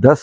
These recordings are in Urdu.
10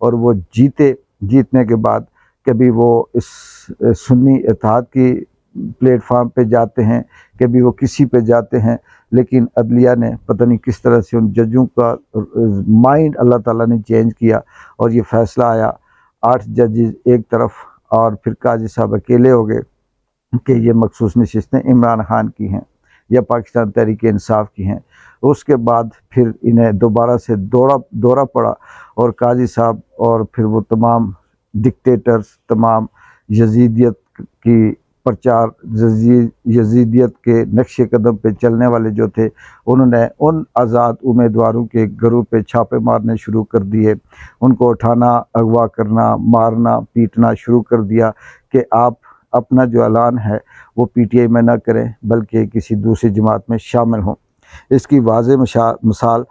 اور وہ جیتنے کے بعد کبھی وہ اس سنی اتحاد کی پلیٹ فارم پہ جاتے ہیں، کبھی وہ کسی پہ جاتے ہیں، لیکن عدلیہ نے پتہ نہیں کس طرح سے ان ججوں کا مائنڈ اللہ تعالیٰ نے چینج کیا اور یہ فیصلہ آیا 8 ججز ایک طرف اور پھر قاضی صاحب اکیلے ہو گئے کہ یہ مخصوص نشستیں عمران خان کی ہیں یا پاکستان تحریک انصاف کی ہیں۔ اس کے بعد پھر انہیں دوبارہ سے دورہ پڑا اور قاضی صاحب اور پھر وہ تمام ڈکٹیٹرز، تمام یزیدیت کی پرچار، یزیدیت کے نقش قدم پہ چلنے والے جو تھے، انہوں نے ان آزاد امیدواروں کے گھروں پہ چھاپے مارنے شروع کر دیے، ان کو اٹھانا، اغوا کرنا، مارنا، پیٹنا شروع کر دیا کہ آپ اپنا جو اعلان ہے وہ پی ٹی آئی میں نہ کریں بلکہ کسی دوسری جماعت میں شامل ہوں۔ اس کی واضح مثال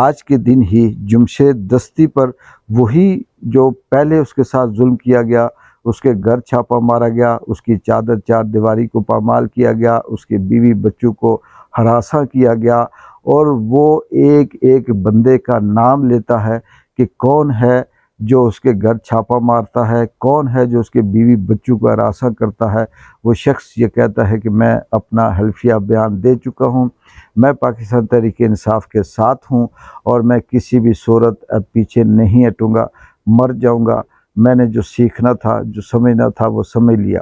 آج کے دن ہی جمشید دستی پر وہی جو پہلے اس کے ساتھ ظلم کیا گیا، اس کے گھر چھاپا مارا گیا، اس کی چار دیواری کو پامال کیا گیا، اس کے بیوی بچوں کو ہراساں کیا گیا، اور وہ ایک ایک بندے کا نام لیتا ہے کہ کون ہے جو اس کے گھر چھاپا مارتا ہے، کون ہے جو اس کے بیوی بچوں کو ہراساں کرتا ہے۔ وہ شخص یہ کہتا ہے کہ میں اپنا حلفیہ بیان دے چکا ہوں، میں پاکستان تحریک انصاف کے ساتھ ہوں اور میں کسی بھی صورت اب پیچھے نہیں ہٹوں گا، مر جاؤں گا، میں نے جو سیکھنا تھا، جو سمجھنا تھا وہ سمجھ لیا۔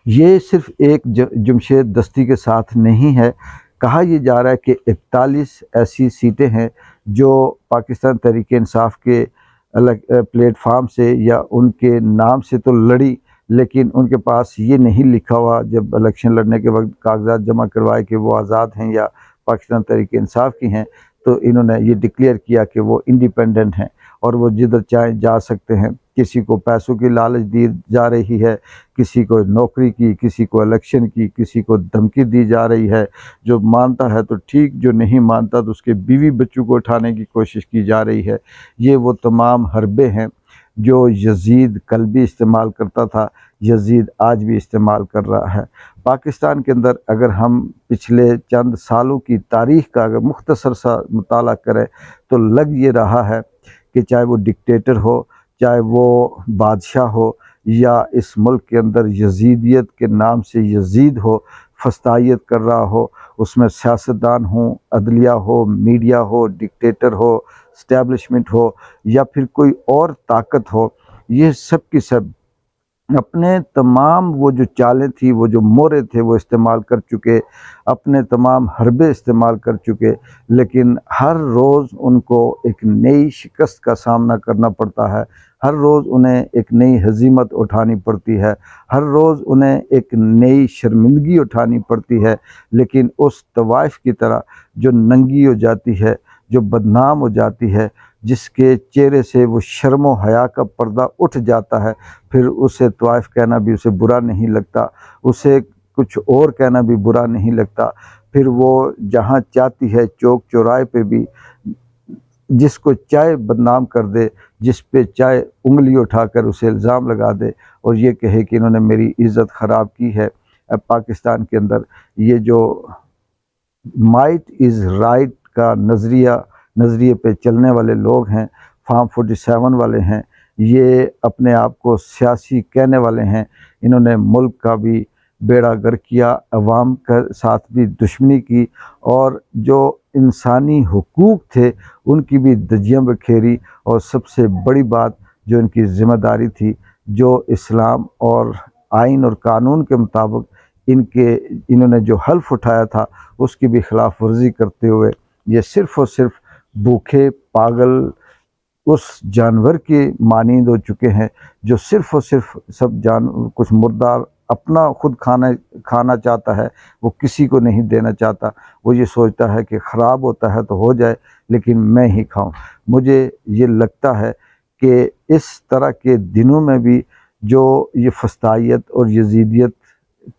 یہ صرف ایک جمشید دستی کے ساتھ نہیں ہے، کہا یہ جا رہا ہے کہ 41 ایسی سیٹیں ہیں جو پاکستان تحریک انصاف کے پلیٹ فارم سے یا ان کے نام سے تو لڑی، لیکن ان کے پاس یہ نہیں لکھا ہوا جب الیکشن لڑنے کے وقت کاغذات جمع کروائے کہ وہ آزاد ہیں یا پاکستان تحریک انصاف کی ہیں، تو انہوں نے یہ ڈکلیئر کیا کہ وہ انڈیپینڈنٹ ہیں اور وہ جدھر چاہیں جا سکتے ہیں۔ کسی کو پیسوں کی لالچ دی جا رہی ہے، کسی کو نوکری کی، کسی کو الیکشن کی، کسی کو دھمکی دی جا رہی ہے، جو مانتا ہے تو ٹھیک، جو نہیں مانتا تو اس کے بیوی بچوں کو اٹھانے کی کوشش کی جا رہی ہے۔ یہ وہ تمام حربے ہیں جو یزید کل بھی استعمال کرتا تھا، یزید آج بھی استعمال کر رہا ہے۔ پاکستان کے اندر اگر ہم پچھلے چند سالوں کی تاریخ کا اگر مختصر سا مطالعہ کریں تو لگ یہ رہا ہے کہ چاہے وہ ڈکٹیٹر ہو، چاہے وہ بادشاہ ہو، یا اس ملک کے اندر یزیدیت کے نام سے یزید ہو، فسطائیت کر رہا ہو، اس میں سیاستدان ہوں، عدلیہ ہو، میڈیا ہو، ڈکٹیٹر ہو، اسٹیبلشمنٹ ہو، یا پھر کوئی اور طاقت ہو، یہ سب کی سب اپنے تمام وہ جو چالیں تھی، وہ جو مورے تھے وہ استعمال کر چکے، اپنے تمام حربے استعمال کر چکے، لیکن ہر روز ان کو ایک نئی شکست کا سامنا کرنا پڑتا ہے، ہر روز انہیں ایک نئی ہزیمت اٹھانی پڑتی ہے، ہر روز انہیں ایک نئی شرمندگی اٹھانی پڑتی ہے، لیکن اس طوائف کی طرح جو ننگی ہو جاتی ہے، جو بدنام ہو جاتی ہے، جس کے چہرے سے وہ شرم و حیا کا پردہ اٹھ جاتا ہے، پھر اسے طوائف کہنا بھی اسے برا نہیں لگتا، اسے کچھ اور کہنا بھی برا نہیں لگتا، پھر وہ جہاں چاہتی ہے چوک چوراہے پہ بھی جس کو چاہے بدنام کر دے، جس پہ چاہے انگلی اٹھا کر اسے الزام لگا دے اور یہ کہے کہ انہوں نے میری عزت خراب کی ہے۔ اب پاکستان کے اندر یہ جو مائٹ از رائٹ کا نظریے پہ چلنے والے لوگ ہیں، فارم 47 والے ہیں، یہ اپنے آپ کو سیاسی کہنے والے ہیں، انہوں نے ملک کا بھی بیڑا گر کیا، عوام کے ساتھ بھی دشمنی کی، اور جو انسانی حقوق تھے ان کی بھی دھجیاں بکھیری، اور سب سے بڑی بات جو ان کی ذمہ داری تھی، جو اسلام اور آئین اور قانون کے مطابق انہوں نے جو حلف اٹھایا تھا اس کی بھی خلاف ورزی کرتے ہوئے یہ صرف اور صرف بھوکے پاگل اس جانور کے مانند ہو چکے ہیں جو صرف اور صرف کچھ مردار اپنا خود کھانا چاہتا ہے، وہ کسی کو نہیں دینا چاہتا، وہ یہ سوچتا ہے کہ خراب ہوتا ہے تو ہو جائے لیکن میں ہی کھاؤں۔ مجھے یہ لگتا ہے کہ اس طرح کے دنوں میں بھی جو یہ فسطائیت اور یزیدیت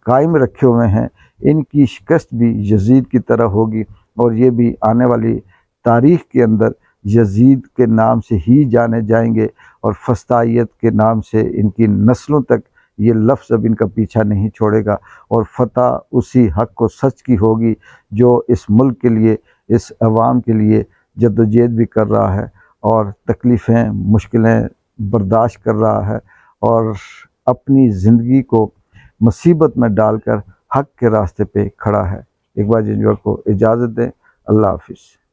قائم رکھے ہوئے ہیں، ان کی شکست بھی یزید کی طرح ہوگی، اور یہ بھی آنے والی تاریخ کے اندر یزید کے نام سے ہی جانے جائیں گے، اور فسطائیت کے نام سے ان کی نسلوں تک یہ لفظ اب ان کا پیچھا نہیں چھوڑے گا، اور فتح اسی حق و سچ کی ہوگی جو اس ملک کے لیے، اس عوام کے لیے جدوجہد بھی کر رہا ہے اور تکلیفیں مشکلیں برداشت کر رہا ہے اور اپنی زندگی کو مصیبت میں ڈال کر حق کے راستے پہ کھڑا ہے۔ اقبال جنجوعہ کو اجازت دیں۔ اللہ حافظ۔